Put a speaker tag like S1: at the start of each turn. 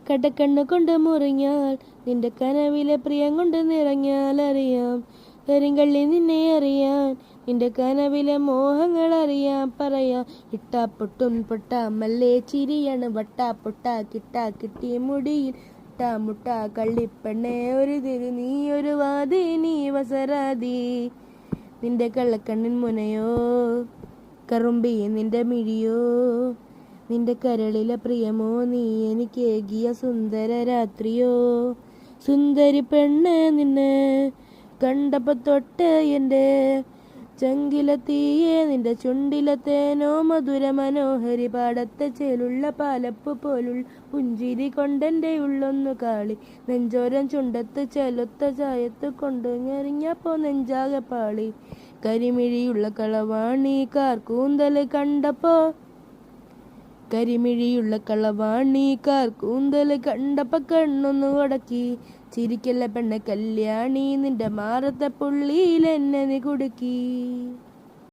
S1: കടക്കണ്ണ് കൊണ്ട് മുറിഞ്ഞാൽ നിന്റെ കനവിലെ പ്രിയം കൊണ്ട് നിറഞ്ഞാൽ അറിയാം. കരിങ്കള്ളി നിന്നെ അറിയാൻ നിന്റെ കനവിലെ മോഹങ്ങൾ അറിയാം. പറയാം ഇട്ടാ പൊട്ടും പൊട്ടാമല്ലേ ചിരിയാണ് വട്ടാ പൊട്ടാ കിട്ടാ കിട്ടി മുടിയിൽ ഇട്ടാ മുട്ടാ കള്ളിപ്പെണ്ണേ ഒരു തിരു നീ ഒരു വാതി നീ വസരാതി. നിന്റെ കള്ളക്കണ്ണിൻ മുനയോ കറുമ്പി നിന്റെ മിഴിയോ നിന്റെ കരളിലെ പ്രിയമോ നീ എനിക്ക് ഏകിയ സുന്ദര രാത്രിയോ. സുന്ദരി പെണ്ണ് നിന്നെ കണ്ടപ്പോ തൊട്ട് എൻ്റെ ചങ്കിലെ തീയെ നിന്റെ ചുണ്ടിലെ തേനോ മധുര മനോഹരി പാടത്തെ ചേലുള്ള പാലപ്പ് പോലുള്ള പുഞ്ചിരി കൊണ്ടെൻ്റെ ഉള്ളൊന്നു കാളി. നെഞ്ചോരം ചുണ്ടത്ത് ചെലുത്ത ചായത്ത് കൊണ്ടു ഞെറിഞ്ഞപ്പോ നെഞ്ചാകെ പാളി. കരിമിഴിയുള്ള കളവാണി കാർക്കൂന്തൽ കണ്ടപ്പോ കണ്ണൊന്നു ഉടക്കി. ചിരിക്കല്ല പെണ്ണ കല്യാണി നിന്റെ മാറത്തെ പുള്ളിയിൽ എന്നെ നീ കുടുക്കി.